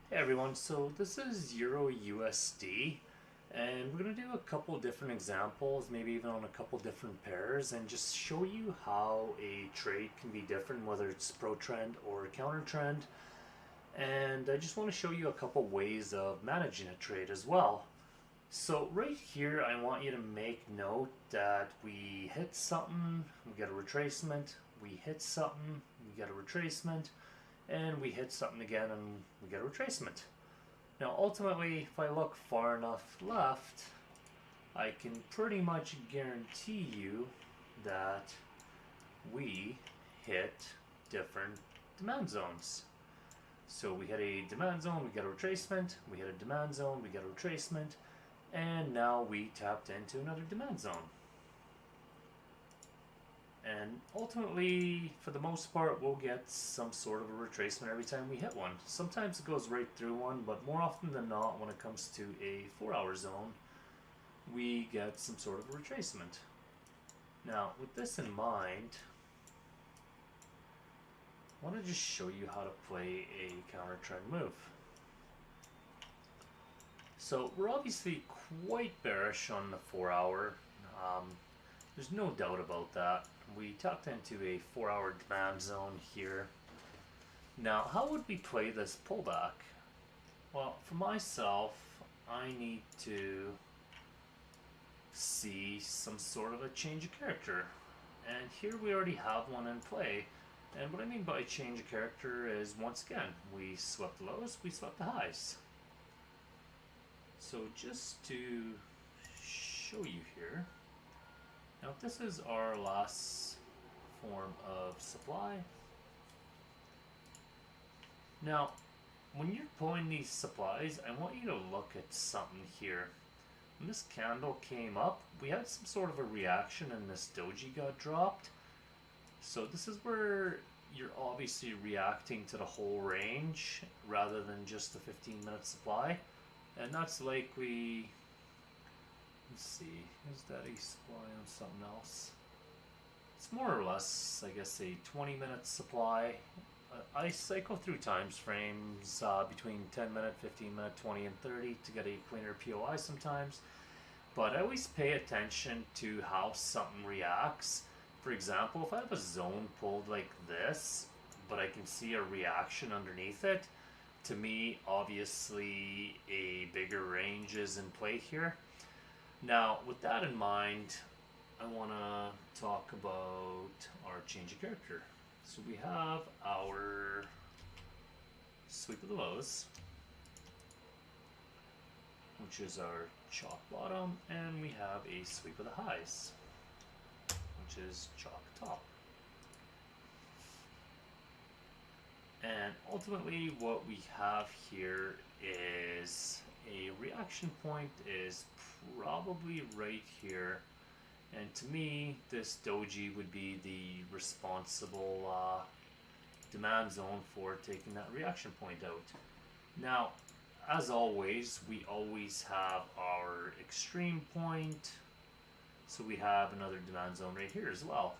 Hey everyone, so this is Euro USD, and we're going to do a couple different examples, maybe even on a couple different pairs, and just show you how a trade can be different, whether it's pro trend or counter trend. And I just want to show you a couple ways of managing a trade as well. So right here, I want you to make note that we hit something, we get a retracement, we hit something, we get a retracement, and we hit something again and we get a retracement. Now ultimately, if I look far enough left, I can pretty much guarantee you that we hit different demand zones. So we hit a demand zone, we get a retracement, we hit a demand zone, we get a retracement, and now we tapped into another demand zone. And ultimately, for the most part, we'll get some sort of a retracement every time we hit one. Sometimes it goes right through one, but more often than not, when it comes to a 4-hour zone, we get some sort of a retracement. Now, with this in mind, I want to just show you how to play a counter trend move. So we're obviously quite bearish on the 4-hour. There's no doubt about that. We tapped into a 4-hour demand zone here. Now, how would we play this pullback? Well, for myself, I need to see some sort of a change of character. And here we already have one in play. And what I mean by change of character is, once again, we swept the lows, we swept the highs. So just to show you here, now this is our last form of supply. Now, when you're pulling these supplies, I want you to look at something here. When this candle came up, we had some sort of a reaction and this doji got dropped. So this is where you're obviously reacting to the whole range rather than just the 15-minute supply. And that's likely, let's see, is that a supply on something else? It's more or less, I guess, a 20-minute supply. I cycle through times frames between 10-minute, 15-minute, 20, and 30 to get a cleaner POI sometimes. But I always pay attention to how something reacts. For example, if I have a zone pulled like this, but I can see a reaction underneath it, to me, obviously, a bigger range is in play here. Now, with that in mind, I want to talk about our change of character. So we have our sweep of the lows, which is our chalk bottom, and we have a sweep of the highs, which is chalk top. And ultimately what we have here is a reaction point is probably right here. And to me, this doji would be the responsible demand zone for taking that reaction point out. Now, as always, we always have our extreme point. So we have another demand zone right here as well.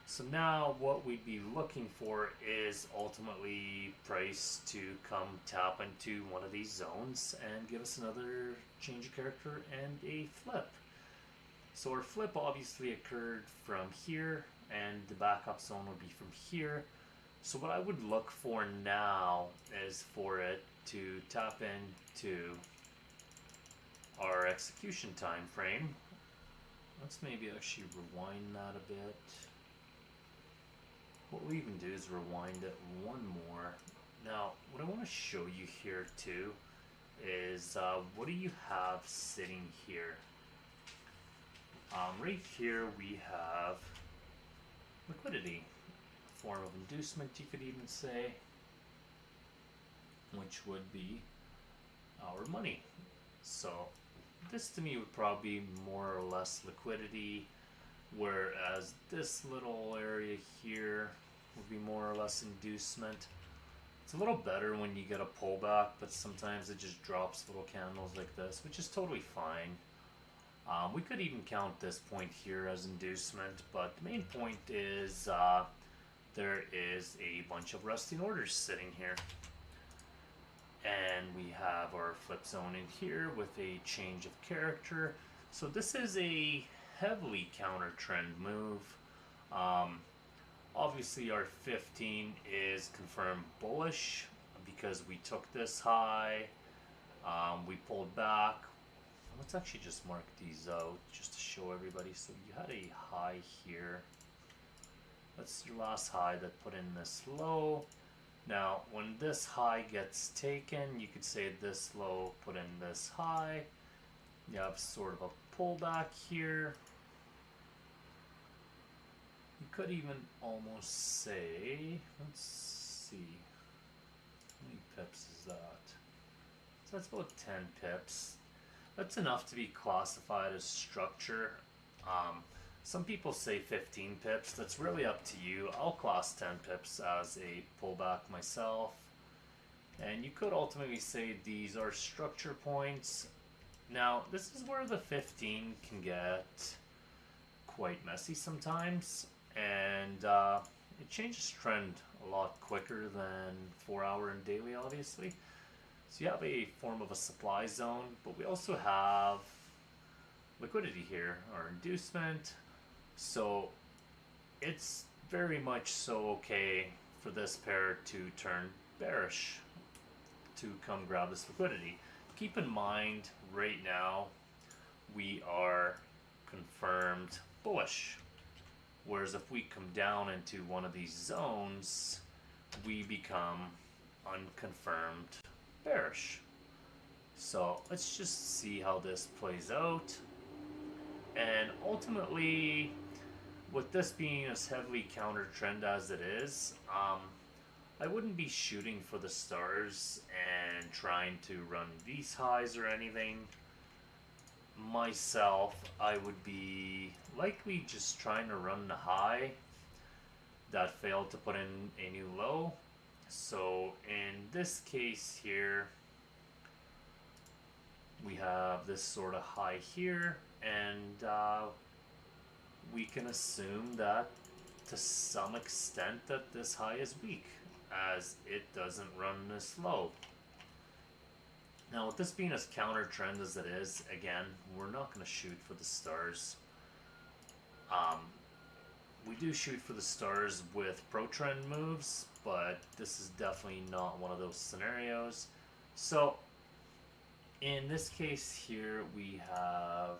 So now what we'd be looking for is ultimately price to come tap into one of these zones and give us another change of character and a flip. So our flip obviously occurred from here, and the backup zone would be from here. So what I would look for now is for it to tap into our execution time frame. Let's maybe actually rewind that a bit. What we'll even do is rewind it one more. Now, what I want to show you here too is what do you have sitting here? Right here we have liquidity, a form of inducement you could even say, which would be our money. So this to me would probably be more or less liquidity, whereas this little area here would be more or less inducement. It's a little better when you get a pullback, but sometimes it just drops little candles like this, which is totally fine. We could even count this point here as inducement, but the main point is there is a bunch of resting orders sitting here. And we have our flip zone in here with a change of character. So this is a heavily counter trend move. Um, Obviously our 15 is confirmed bullish because we took this high. We pulled back. Let's actually just mark these out just to show everybody. So you had a high here. That's your last high that put in this low. Now, when this high gets taken, you could say this low put in this high. You have sort of a pullback here. You could even almost say, let's see, how many pips is that? So that's about 10 pips. That's enough to be classified as structure. Some people say 15 pips. That's really up to you. I'll class 10 pips as a pullback myself. And you could ultimately say these are structure points. Now, this is where the 15 can get quite messy sometimes. And it changes trend a lot quicker than 4-hour and daily, obviously. So you have a form of a supply zone, but we also have liquidity here, or inducement. So it's very much so okay for this pair to turn bearish to come grab this liquidity. Keep in mind, right now, we are confirmed bullish. Whereas if we come down into one of these zones, we become unconfirmed bearish. So let's just see how this plays out. And ultimately, with this being as heavily counter trend as it is, I wouldn't be shooting for the stars and trying to run these highs or anything. Myself, I would be likely just trying to run the high that failed to put in a new low. So in this case here, we have this sort of high here, and we can assume that to some extent that this high is weak, as it doesn't run this low. Now, with this being as counter trend as it is, again, we're not going to shoot for the stars. We do shoot for the stars with pro trend moves, but this is definitely not one of those scenarios. So in this case here, we have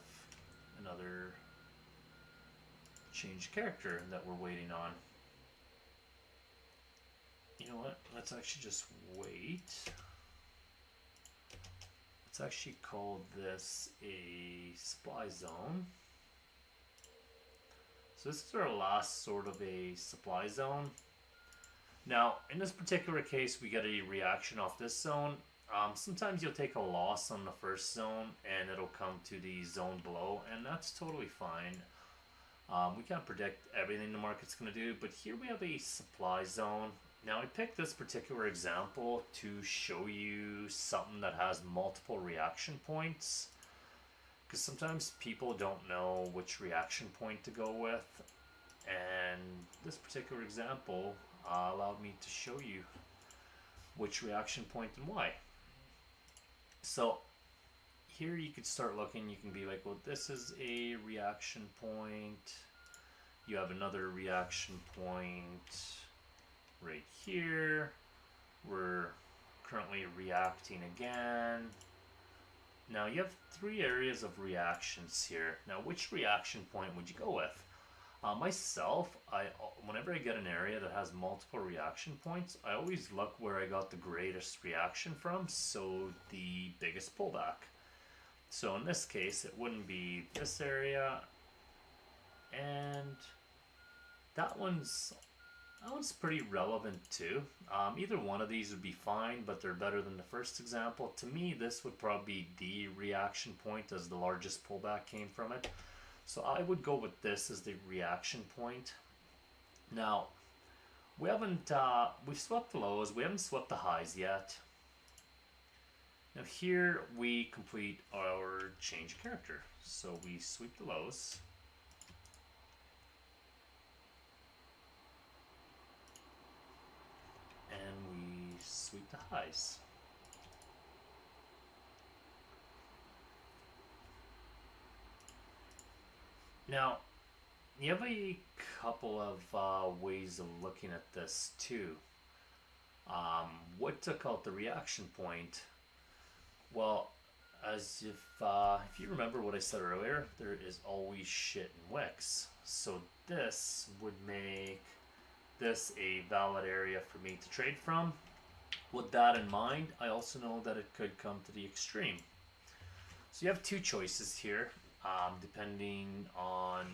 another change character that we're waiting on. You know what? Let's actually just wait. Let's actually call this a supply zone. So this is our last sort of a supply zone. Now, in this particular case, we get a reaction off this zone. Sometimes you'll take a loss on the first zone and it'll come to the zone below, and that's totally fine. We can't predict everything the market's going to do, but here we have a supply zone. Now, I picked this particular example to show you something that has multiple reaction points, because sometimes people don't know which reaction point to go with, and this particular example allowed me to show you which reaction point and why. So here you could start looking, you can be like, well, this is a reaction point, you have another reaction point right here, we're currently reacting again. Now you have 3 areas of reactions here. Now, which reaction point would you go with? Myself, whenever I get an area that has multiple reaction points, I always look where I got the greatest reaction from, so the biggest pullback. So in this case, it wouldn't be this area, and that one's pretty relevant too. Either one of these would be fine, but they're better than the first example. To me, this would probably be the reaction point, as the largest pullback came from it. So I would go with this as the reaction point. Now, we've swept the lows, we haven't swept the highs yet. Now here we complete our change of character. So we sweep the lows. And we sweep the highs. Now, you have a couple of ways of looking at this too. What took out the reaction point? Well, as if you remember what I said earlier, there is always shit in wicks. So this would make this a valid area for me to trade from. With that in mind, I also know that it could come to the extreme. So you have two choices here, depending on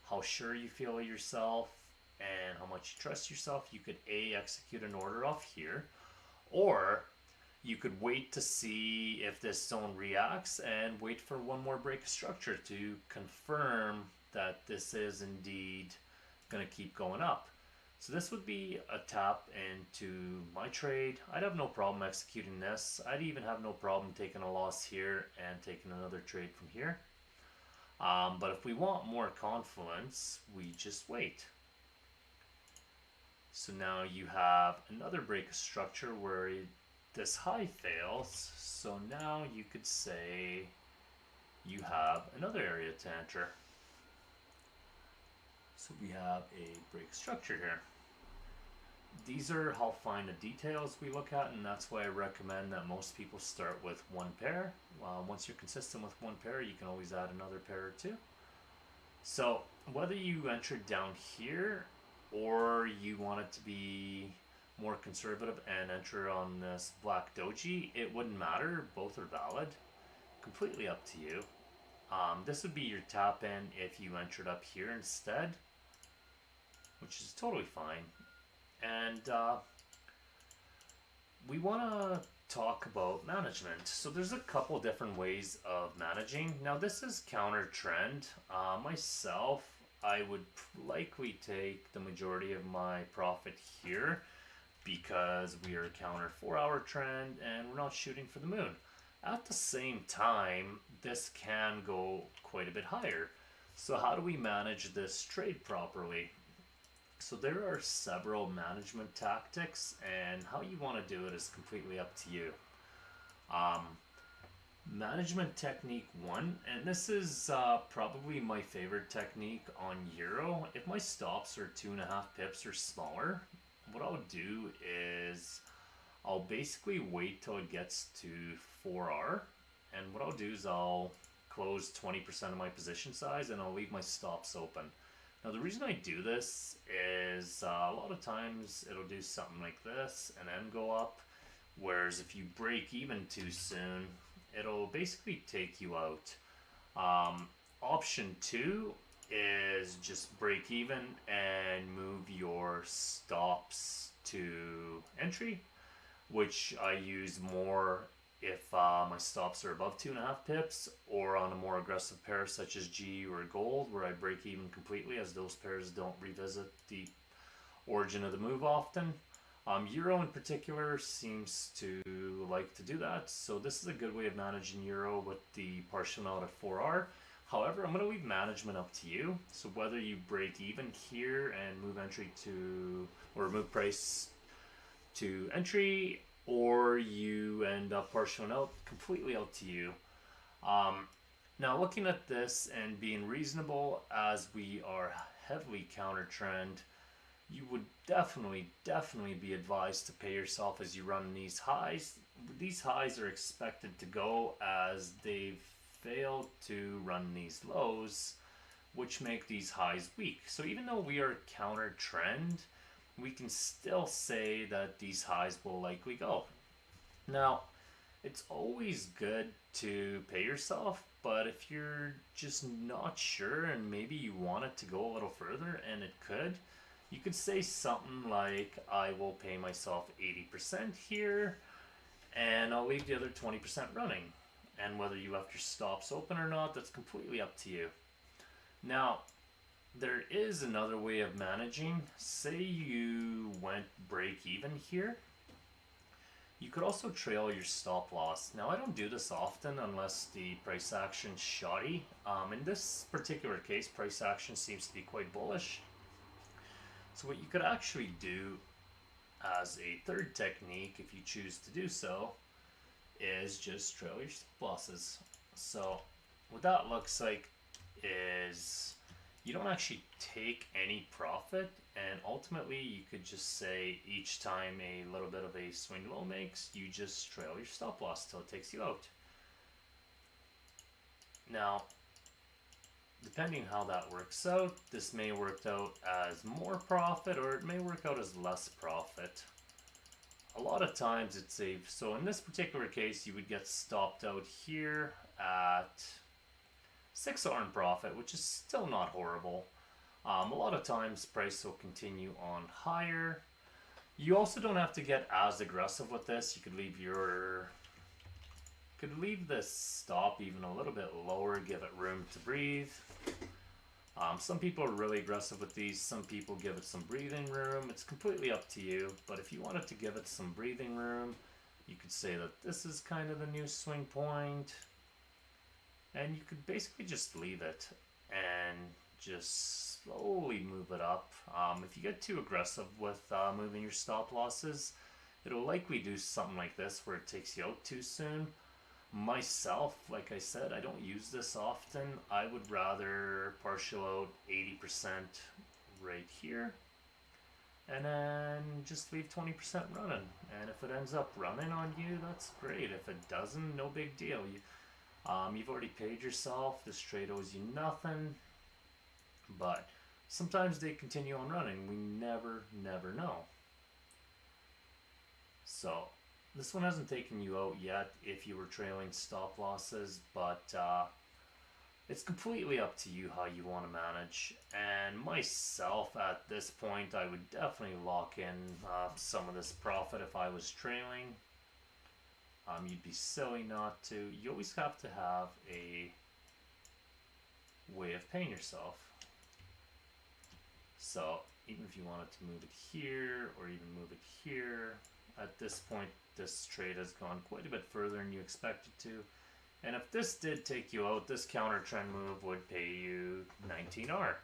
how sure you feel of yourself and how much you trust yourself. You could A, execute an order off here, or you could wait to see if this zone reacts and wait for one more break of structure to confirm that this is indeed going to keep going up. So this would be a tap into my trade. I'd have no problem executing this. I'd even have no problem taking a loss here and taking another trade from here. But if we want more confluence, we just wait. So now you have another break of structure where this high fails. So now you could say you have another area to enter. So we have a break structure here. These are how fine the details we look at, and that's why I recommend that most people start with one pair. Once you're consistent with one pair, you can always add another pair or two. So whether you enter down here or you want it to be more conservative and enter on this black doji, it wouldn't matter. Both are valid. Completely up to you. This would be your top end if you entered up here instead, which is totally fine. And we want to talk about management. So there's a couple different ways of managing. Now this is counter trend. Myself, I would likely take the majority of my profit here because we are counter 4-hour trend and we're not shooting for the moon. At the same time, this can go quite a bit higher. So how do we manage this trade properly? So there are several management tactics, and how you want to do it is completely up to you. Management technique 1, and this is probably my favorite technique on Euro. If my stops are 2.5 pips or smaller, what I'll do is I'll basically wait till it gets to 4R, and what I'll do is I'll close 20% of my position size and I'll leave my stops open. Now the reason I do this is a lot of times it'll do something like this and then go up, whereas if you break even too soon, it'll basically take you out. Option 2 is just break even and move your stops to entry, which I use more if my stops are above 2.5 pips, or on a more aggressive pair such as G or gold, where I break even completely, as those pairs don't revisit the origin of the move often. Euro in particular seems to like to do that, so this is a good way of managing Euro with the partial out at 4R. However, I'm going to leave management up to you. So whether you break even here and move entry to, or move price to entry, or you end up partialing out, completely up to you. Now looking at this and being reasonable, as we are heavily counter trend, you would definitely be advised to pay yourself as you run these highs. These highs are expected to go as they've failed to run these lows, which make these highs weak. So even though we are counter trend, we can still say that these highs will likely go. Now, it's always good to pay yourself, but if you're just not sure and maybe you want it to go a little further, and it could, you could say something like, I will pay myself 80% here, and I'll leave the other 20% running. And whether you left your stops open or not, that's completely up to you. Now, there is another way of managing. Say you went break even here. You could also trail your stop loss. Now I don't do this often unless the price action's shoddy. In this particular case, price action seems to be quite bullish. So what you could actually do as a third technique, if you choose to do so, is just trail your stop losses. So what that looks like is you don't actually take any profit, and ultimately you could just say each time a little bit of a swing low makes, you just trail your stop loss till it takes you out. Now, depending how that works out, this may work out as more profit or it may work out as less profit. A lot of times it's safe. So in this particular case, you would get stopped out here at 6R in profit, which is still not horrible. A lot of times price will continue on higher. You also don't have to get as aggressive with this. You could leave this stop even a little bit lower, give it room to breathe. Some people are really aggressive with these. Some people give it some breathing room. It's completely up to you. But if you wanted to give it some breathing room, you could say that this is kind of the new swing point. And you could basically just leave it and just slowly move it up. If you get too aggressive with moving your stop losses, it'll likely do something like this where it takes you out too soon. Myself, like I said, I don't use this often. I would rather partial out 80% right here and then just leave 20% running. And if it ends up running on you, that's great. If it doesn't, no big deal. You've already paid yourself. This trade owes you nothing. But sometimes they continue on running. We never know. So this one hasn't taken you out yet if you were trailing stop losses, but it's completely up to you how you want to manage. And myself, at this point, I would definitely lock in some of this profit if I was trailing. You'd be silly not to. You always have to have a way of paying yourself. So even if you wanted to move it here or even move it here, at this point this trade has gone quite a bit further than you expected to. And if this did take you out, this counter trend move would pay you 19R.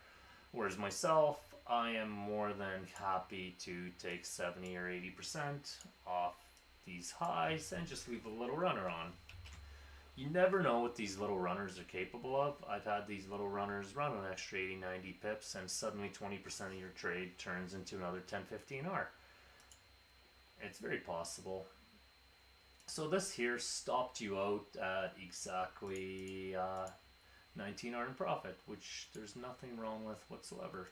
Whereas myself, I am more than happy to take 70 or 80% off these highs and just leave a little runner on. You never know what these little runners are capable of. I've had these little runners run an extra 80, 90 pips and suddenly 20% of your trade turns into another 10, 15R. It's very possible. So this here stopped you out at exactly 19R in profit, which there's nothing wrong with whatsoever.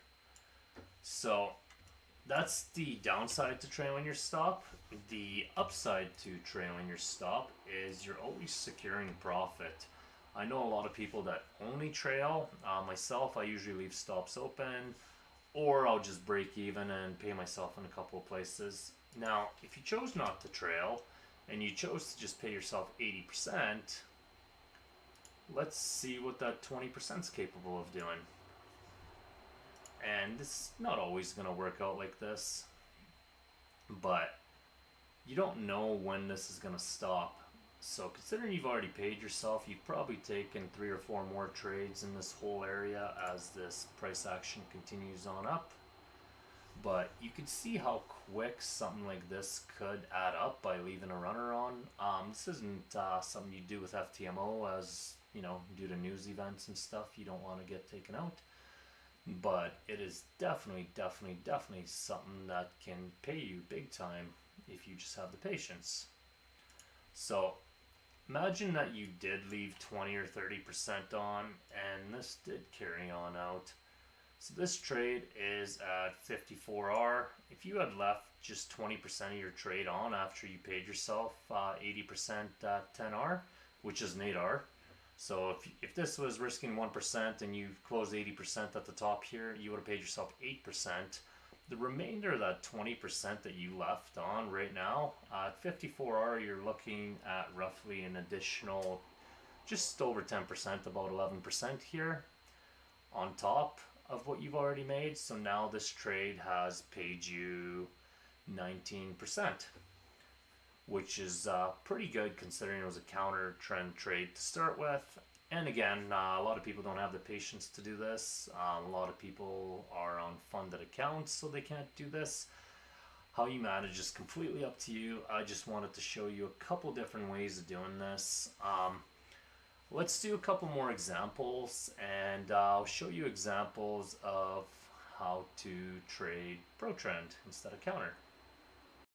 So that's the downside to trailing your stop. The upside to trailing your stop is you're always securing profit. I know a lot of people that only trail. Myself, I usually leave stops open, or I'll just break even and pay myself in a couple of places. Now, if you chose not to trail, and you chose to just pay yourself 80%, let's see what that 20% is capable of doing. And this is not always going to work out like this, but you don't know when this is going to stop. So considering you've already paid yourself, you've probably taken 3 or 4 more trades in this whole area as this price action continues on up. But you can see how quick something like this could add up by leaving a runner on. This isn't something you do with FTMO, as you know, due to news events and stuff, you don't want to get taken out. But it is definitely something that can pay you big time if you just have the patience. So imagine that you did leave 20 or 30% on and this did carry on out. So this trade is at 54R. If you had left just 20% of your trade on after you paid yourself 80% at 10R, which is an 8R. So if this was risking 1% and you closed 80% at the top here, you would have paid yourself 8%. The remainder of that 20% that you left on right now, at 54R, you're looking at roughly an additional just over 10%, about 11% here on top of what you've already made. So now this trade has paid you 19%, which is pretty good considering it was a counter trend trade to start with. And again, a lot of people don't have the patience to do this. A lot of people are on funded accounts, so they can't do this. How you manage is completely up to you. I just wanted to show you a couple different ways of doing this. Let's do a couple more examples, and I'll show you examples of how to trade pro trend instead of counter.